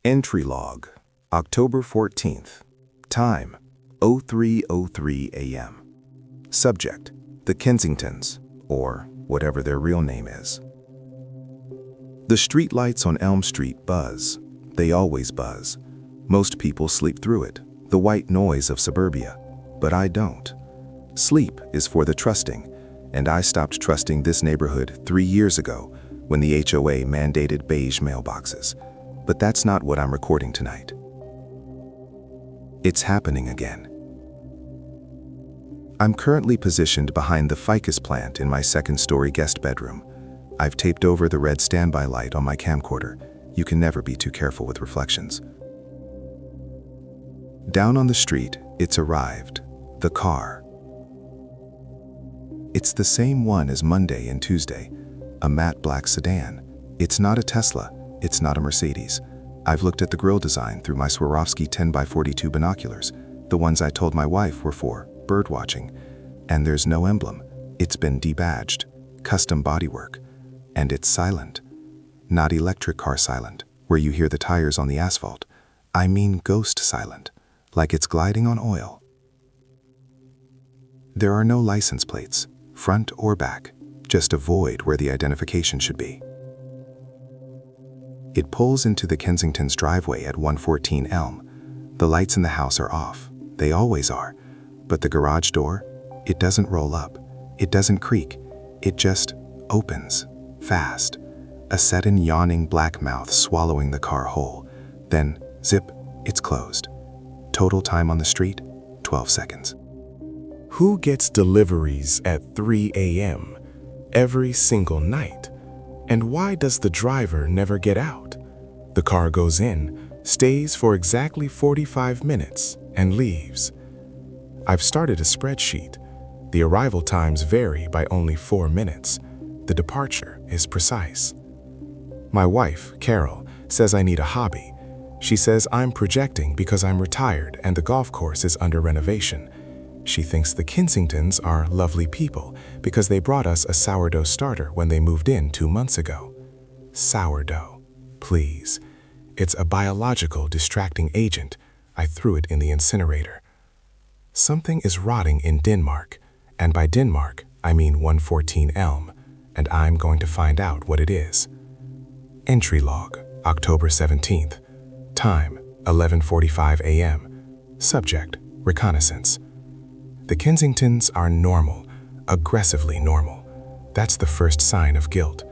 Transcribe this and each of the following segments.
Entry log, October 14th. Time, 03:03 a.m. Subject, the Kensingtons, or whatever their real name is. The streetlights on Elm Street buzz. They always buzz. Most people sleep through it, the white noise of suburbia. But I don't. Sleep is for the trusting, and I stopped trusting this neighborhood 3 years ago when the HOA mandated beige mailboxes. But that's not what I'm recording tonight. It's happening again. I'm currently positioned behind the ficus plant in my second-story guest bedroom. I've taped over the red standby light on my camcorder. You can never be too careful with reflections. Down on the street, it's arrived. The car. It's the same one as Monday and Tuesday, a matte black sedan. It's not a Tesla. It's not a Mercedes. I've looked at the grille design through my Swarovski 10x42 binoculars, the ones I told my wife were for bird watching, and there's no emblem. It's been debadged, custom bodywork, and it's silent. Not electric car silent, where you hear the tires on the asphalt. I mean ghost silent, like it's gliding on oil. There are no license plates, front or back, just a void where the identification should be. It pulls into the Kensington's driveway at 114 Elm. The lights in the house are off. They always are. But the garage door, it doesn't roll up. It doesn't creak. It just opens, fast. A sudden yawning black mouth swallowing the car whole. Then, zip, it's closed. Total time on the street, 12 seconds. Who gets deliveries at 3 a.m. every single night? And why does the driver never get out? The car goes in, stays for exactly 45 minutes, and leaves. I've started a spreadsheet. The arrival times vary by only 4 minutes. The departure is precise. My wife, Carol, says I need a hobby. She says I'm projecting because I'm retired and the golf course is under renovation. She thinks the Kensingtons are lovely people because they brought us a sourdough starter when they moved in 2 months ago. Sourdough, please. It's a biological distracting agent. I threw it in the incinerator. Something is rotting in Denmark, and by Denmark, I mean 114 Elm, and I'm going to find out what it is. Entry log, October 17th. Time, 11:45 a.m. Subject, reconnaissance. The Kensingtons are normal, aggressively normal. That's the first sign of guilt.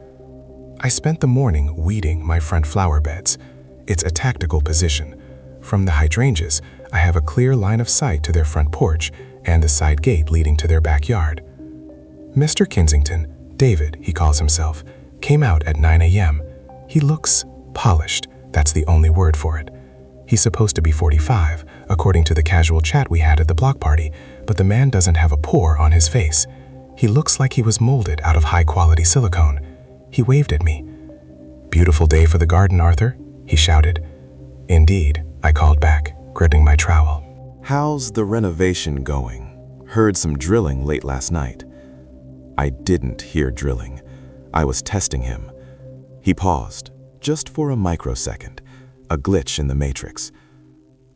I spent the morning weeding my front flower beds. It's a tactical position. From the hydrangeas, I have a clear line of sight to their front porch and the side gate leading to their backyard. Mr. Kensington, David, he calls himself, came out at 9 a.m. He looks polished. That's the only word for it. He's supposed to be 45, according to the casual chat we had at the block party, but the man doesn't have a pore on his face. He looks like he was molded out of high-quality silicone. He waved at me. "Beautiful day for the garden, Arthur," he shouted. "Indeed," I called back, gripping my trowel. "How's the renovation going? Heard some drilling late last night." I didn't hear drilling. I was testing him. He paused, just for a microsecond, a glitch in the matrix.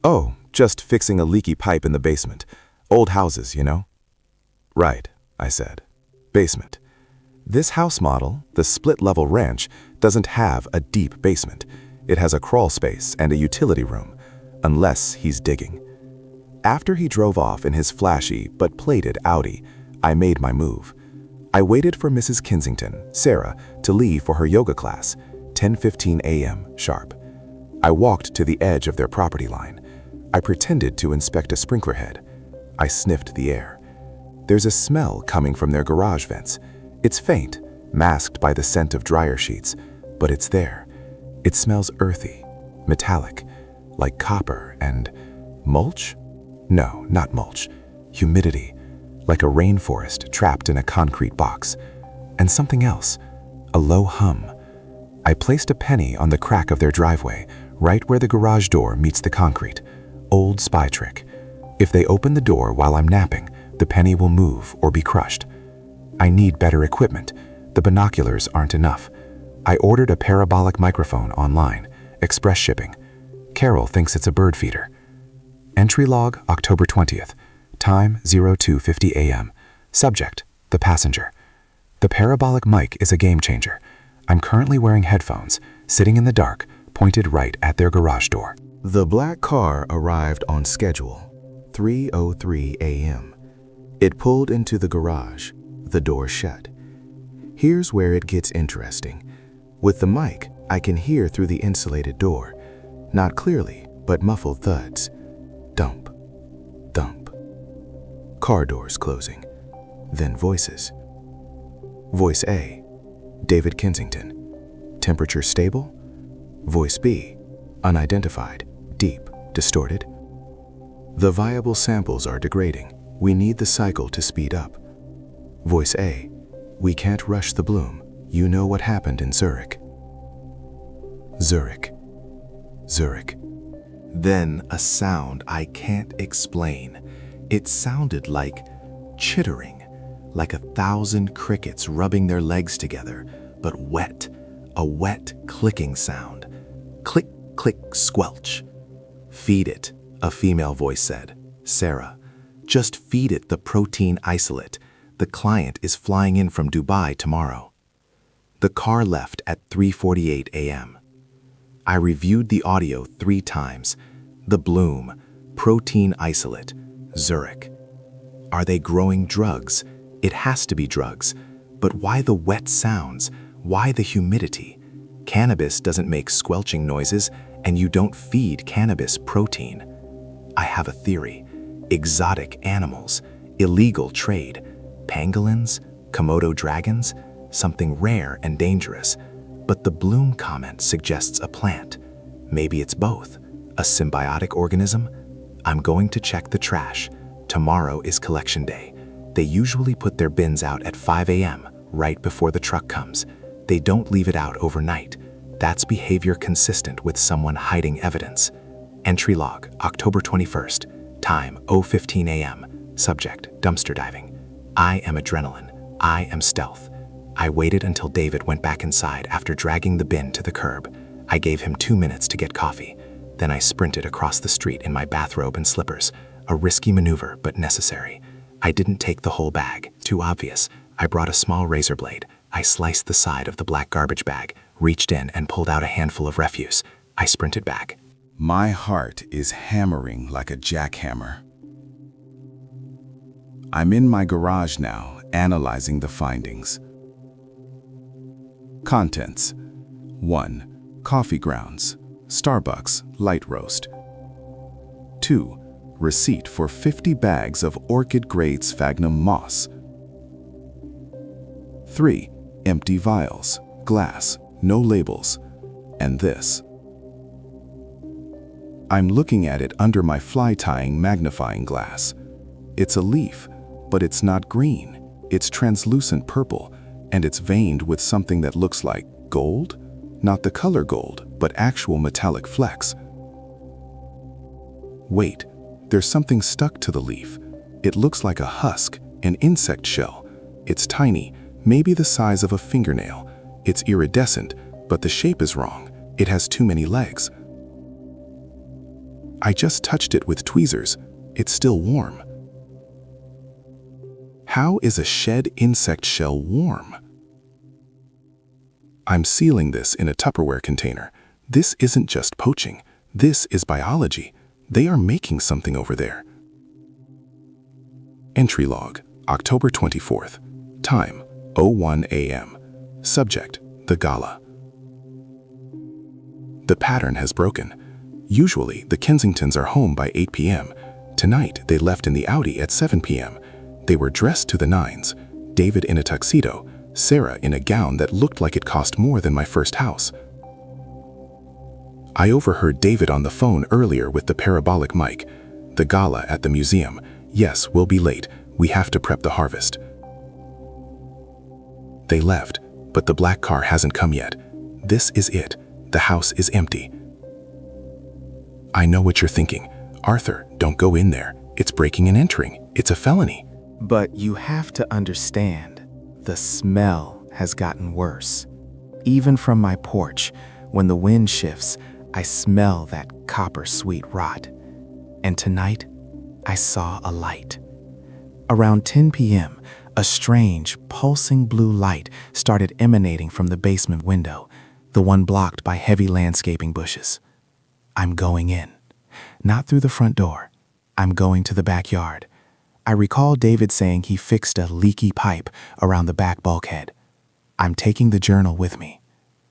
"Oh, just fixing a leaky pipe in the basement. Old houses, you know?" "Right," I said. "Basement. This house model, the split-level ranch, doesn't have a deep basement. It has a crawl space and a utility room, unless he's digging." After he drove off in his flashy but plated Audi, I made my move. I waited for Mrs. Kensington, Sarah, to leave for her yoga class, 10:15 a.m. sharp. I walked to the edge of their property line. I pretended to inspect a sprinkler head. I sniffed the air. There's a smell coming from their garage vents. It's faint, masked by the scent of dryer sheets, but it's there. It smells earthy, metallic, like copper and mulch? No, not mulch. Humidity, like a rainforest trapped in a concrete box. And something else, a low hum. I placed a penny on the crack of their driveway, right where the garage door meets the concrete. Old spy trick. If they open the door while I'm napping, the penny will move or be crushed. I need better equipment. The binoculars aren't enough. I ordered a parabolic microphone online, express shipping. Carol thinks it's a bird feeder. Entry log, October 20th. Time, 02:50 a.m. Subject, the passenger. The parabolic mic is a game changer. I'm currently wearing headphones, sitting in the dark, pointed right at their garage door. The black car arrived on schedule, 3:03 a.m. It pulled into the garage, the door shut. Here's where it gets interesting. With the mic, I can hear through the insulated door, not clearly, but muffled thuds. Dump, dump. Car doors closing, then voices. Voice A, David Kensington. Temperature stable? Voice B, unidentified, deep, distorted. The viable samples are degrading. We need the cycle to speed up. Voice A, we can't rush the bloom. You know what happened in Zurich. Zurich. Zurich. Then a sound I can't explain. It sounded like chittering, like 1,000 crickets rubbing their legs together, but wet, a wet clicking sound. Click, click, squelch. Feed it, a female voice said. Sarah, just feed it the protein isolate. The client is flying in from Dubai tomorrow. The car left at 3:48 a.m. I reviewed the audio 3 times. The bloom, protein isolate, Zurich. Are they growing drugs? It has to be drugs. But why the wet sounds? Why the humidity? Cannabis doesn't make squelching noises, and you don't feed cannabis protein. I have a theory. Exotic animals, illegal trade, pangolins, Komodo dragons, something rare and dangerous. But the bloom comment suggests a plant. Maybe it's both. A symbiotic organism? I'm going to check the trash. Tomorrow is collection day. They usually put their bins out at 5 a.m., right before the truck comes. They don't leave it out overnight. That's behavior consistent with someone hiding evidence. Entry log, October 21st. Time, 0:15 a.m. Subject, dumpster diving. I am adrenaline. I am stealth. I waited until David went back inside after dragging the bin to the curb. I gave him 2 minutes to get coffee. Then I sprinted across the street in my bathrobe and slippers. A risky maneuver, but necessary. I didn't take the whole bag. Too obvious. I brought a small razor blade. I sliced the side of the black garbage bag, reached in and pulled out a handful of refuse. I sprinted back. My heart is hammering like a jackhammer. I'm in my garage now, analyzing the findings. Contents: 1. Coffee grounds, Starbucks light roast. 2. Receipt for 50 bags of orchid-grade sphagnum moss. 3. Empty vials, glass, no labels. And this. I'm looking at it under my fly-tying magnifying glass. It's a leaf, but it's not green. It's translucent purple, and it's veined with something that looks like gold? Not the color gold, but actual metallic flecks. Wait, there's something stuck to the leaf. It looks like a husk, an insect shell. It's tiny, maybe the size of a fingernail. It's iridescent, but the shape is wrong. It has too many legs. I just touched it with tweezers. It's still warm. How is a shed insect shell warm? I'm sealing this in a Tupperware container. This isn't just poaching. This is biology. They are making something over there. Entry log, October 24th. Time, 01 a.m. Subject, the gala. The pattern has broken. Usually, the Kensingtons are home by 8 p.m. Tonight, they left in the Audi at 7 p.m. They were dressed to the nines. David in a tuxedo, Sarah in a gown that looked like it cost more than my first house. I overheard David on the phone earlier with the parabolic mic. The gala at the museum. Yes, we'll be late. We have to prep the harvest. They left, but the black car hasn't come yet. This is it. The house is empty. I know what you're thinking. Arthur, don't go in there. It's breaking and entering. It's a felony. But you have to understand, the smell has gotten worse. Even from my porch, when the wind shifts, I smell that copper sweet rot. And tonight, I saw a light. Around 10 p.m., a strange, pulsing blue light started emanating from the basement window, the one blocked by heavy landscaping bushes. I'm going in. Not through the front door. I'm going to the backyard. I recall David saying he fixed a leaky pipe around the back bulkhead. I'm taking the journal with me.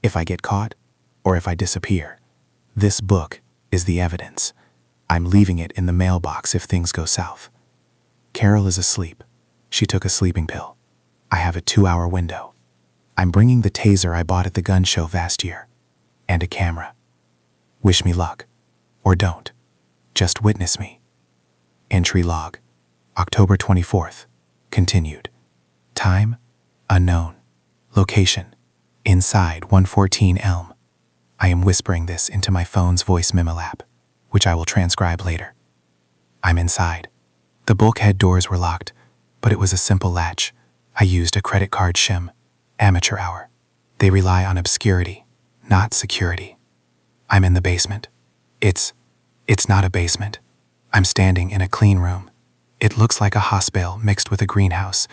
If I get caught, or if I disappear, this book is the evidence. I'm leaving it in the mailbox if things go south. Carol is asleep. She took a sleeping pill. I have a 2-hour window. I'm bringing the taser I bought at the gun show last year, and a camera. Wish me luck, or don't. Just witness me. Entry log, October 24th, continued. Time, unknown. Location, inside 114 Elm. I am whispering this into my phone's voice memo app, which I will transcribe later. I'm inside. The bulkhead doors were locked, but it was a simple latch. I used a credit card shim. Amateur hour. They rely on obscurity, not security. I'm in the basement. It's not a basement. I'm standing in a clean room. It looks like a hospital mixed with a greenhouse.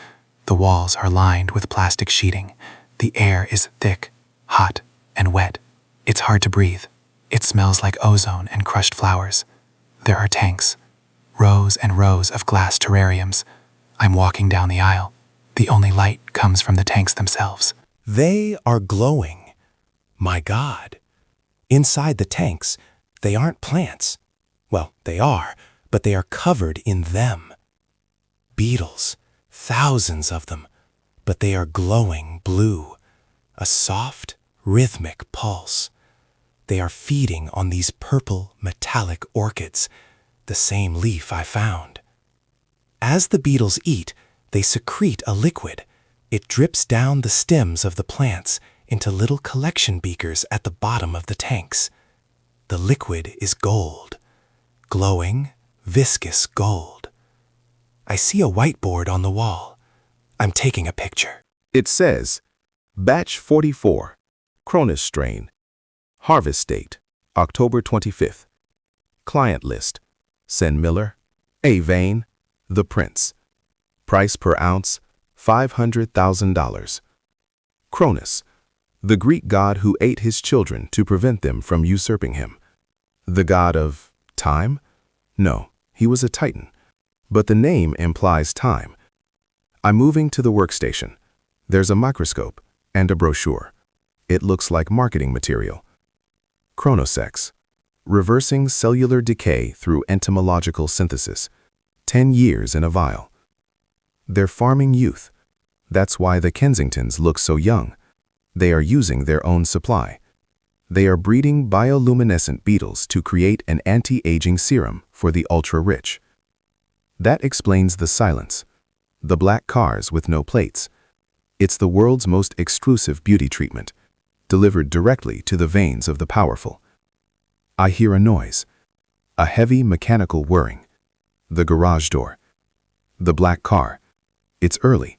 The walls are lined with plastic sheeting. The air is thick, hot, and wet. It's hard to breathe. It smells like ozone and crushed flowers. There are tanks, rows and rows of glass terrariums. I'm walking down the aisle. The only light comes from the tanks themselves. They are glowing. My God. Inside the tanks, they aren't plants. Well, they are, but they are covered in them. Beetles, thousands of them, but they are glowing blue. A soft, rhythmic pulse. They are feeding on these purple, metallic orchids, the same leaf I found. As the beetles eat, they secrete a liquid. It drips down the stems of the plants into little collection beakers at the bottom of the tanks. The liquid is gold. Glowing, viscous gold. I see a whiteboard on the wall. I'm taking a picture. It says, Batch 44, Cronus strain. Harvest date, October 25th. Client list, Sen Miller, A. Vane, The Prince. Price per ounce, $500,000. Cronus, the Greek god who ate his children to prevent them from usurping him. The god of time? No, he was a titan, but the name implies time. I'm moving to the workstation. There's a microscope and a brochure. It looks like marketing material. Chronosex, reversing cellular decay through entomological synthesis. 10 years in a vial. They're farming youth. That's why the Kensingtons look so young. They are using their own supply. They are breeding bioluminescent beetles to create an anti-aging serum for the ultra-rich. That explains the silence. The black cars with no plates. It's the world's most exclusive beauty treatment, delivered directly to the veins of the powerful. I hear a noise. A heavy mechanical whirring. The garage door. The black car. It's early.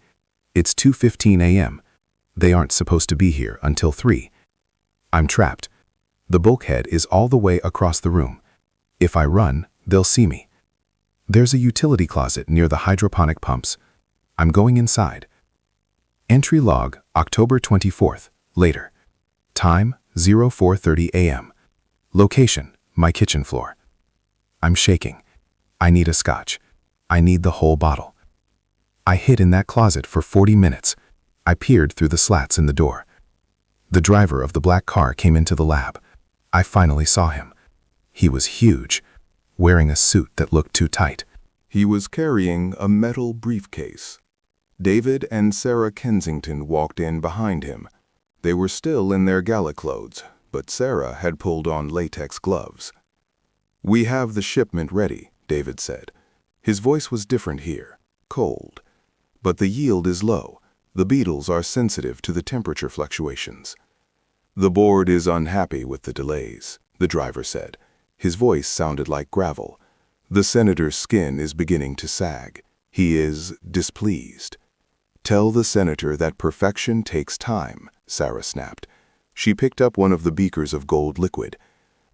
It's 2:15 a.m. They aren't supposed to be here until 3. I'm trapped. The bulkhead is all the way across the room. If I run, they'll see me. There's a utility closet near the hydroponic pumps. I'm going inside. Entry log, October 24th, later. Time, 04:30 a.m. Location, my kitchen floor. I'm shaking. I need a scotch. I need the whole bottle. I hid in that closet for 40 minutes. I peered through the slats in the door. The driver of the black car came into the lab. I finally saw him. He was huge, wearing a suit that looked too tight. He was carrying a metal briefcase. David and Sarah Kensington walked in behind him. They were still in their gala clothes, but Sarah had pulled on latex gloves. "We have the shipment ready," David said. His voice was different here, cold. "But the yield is low. The beetles are sensitive to the temperature fluctuations." "The board is unhappy with the delays," the driver said. His voice sounded like gravel. "The senator's skin is beginning to sag. He is displeased." "Tell the senator that perfection takes time," Sarah snapped. She picked up one of the beakers of gold liquid.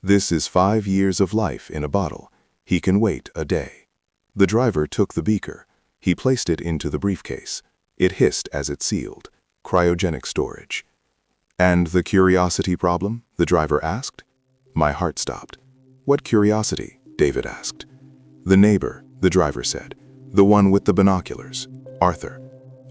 This is 5 years of life in a bottle. He can wait a day. The driver took the beaker. He placed it into the briefcase. It hissed as it sealed. Cryogenic storage. And the curiosity problem? The driver asked. My heart stopped. What curiosity? David asked. The neighbor, the driver said. The one with the binoculars. Arthur.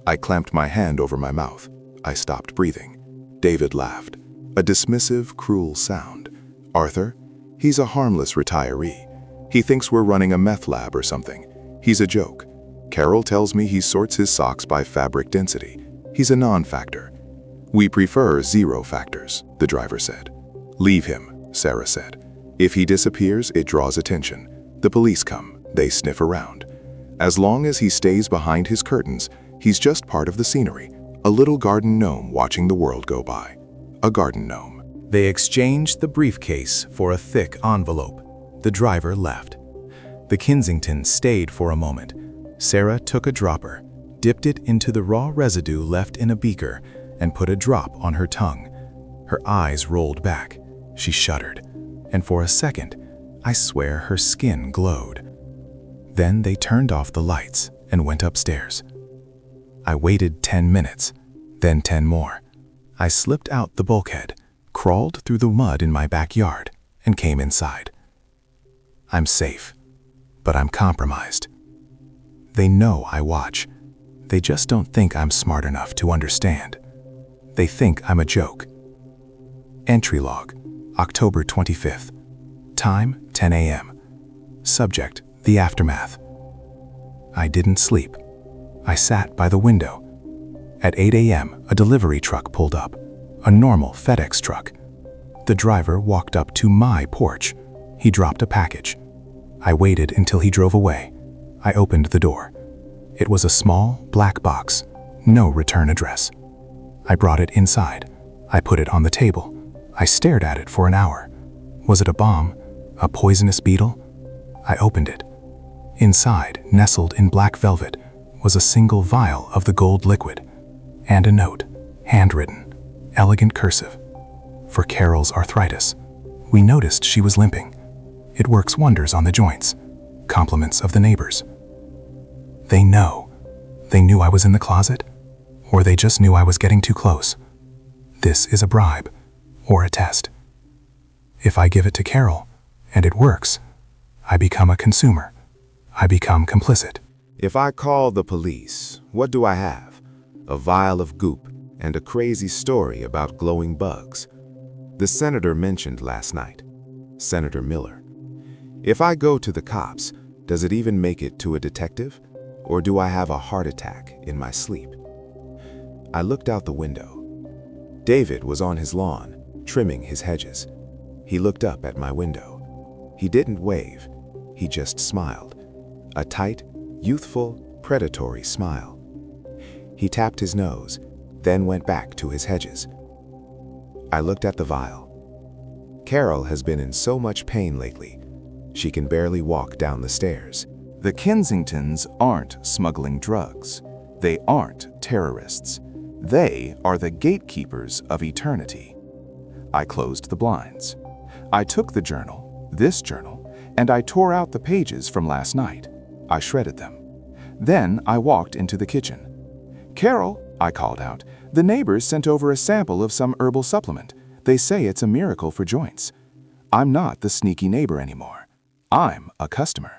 I clamped my hand over my mouth. I stopped breathing. David laughed. A dismissive, cruel sound. Arthur? He's a harmless retiree. He thinks we're running a meth lab or something. He's a joke. Carol tells me he sorts his socks by fabric density. He's a non-factor. We prefer 0 factors, the driver said. Leave him, Sarah said. If he disappears, it draws attention. The police come. They sniff around. As long as he stays behind his curtains, he's just part of the scenery. A little garden gnome watching the world go by. A garden gnome. They exchanged the briefcase for a thick envelope. The driver left. The Kensington stayed for a moment. Sarah took a dropper, dipped it into the raw residue left in a beaker, and put a drop on her tongue. Her eyes rolled back. She shuddered, and for a second, I swear her skin glowed. Then they turned off the lights and went upstairs. I waited 10 minutes, then 10 more. I slipped out the bulkhead, crawled through the mud in my backyard, and came inside. I'm safe, but I'm compromised. They know I watch. They just don't think I'm smart enough to understand. They think I'm a joke. Entry log, October 25th. Time, 10 a.m. Subject, the aftermath. I didn't sleep. I sat by the window. At 8 a.m., a delivery truck pulled up, a normal FedEx truck. The driver walked up to my porch. He dropped a package. I waited until he drove away. I opened the door. It was a small, black box, no return address. I brought it inside. I put it on the table. I stared at it for an hour. Was it a bomb? A poisonous beetle? I opened it. Inside, nestled in black velvet, was a single vial of the gold liquid, and a note, handwritten, elegant cursive. For Carol's arthritis. We noticed she was limping. It works wonders on the joints. Compliments of the neighbors. They know. They knew I was in the closet, or they just knew I was getting too close. This is a bribe, or a test. If I give it to Carol, and it works, I become a consumer. I become complicit. If I call the police, what do I have? A vial of goop and a crazy story about glowing bugs. The senator mentioned last night, Senator Miller. If I go to the cops, does it even make it to a detective? Or do I have a heart attack in my sleep? I looked out the window. David was on his lawn, trimming his hedges. He looked up at my window. He didn't wave. He just smiled. A tight, youthful, predatory smile. He tapped his nose, then went back to his hedges. I looked at the vial. Carol has been in so much pain lately. She can barely walk down the stairs. The Kensingtons aren't smuggling drugs. They aren't terrorists. They are the gatekeepers of eternity. I closed the blinds. I took the journal, this journal, and I tore out the pages from last night. I shredded them. Then I walked into the kitchen. "Carol," I called out, "the neighbors sent over a sample of some herbal supplement. They say it's a miracle for joints." I'm not the sneaky neighbor anymore. I'm a customer.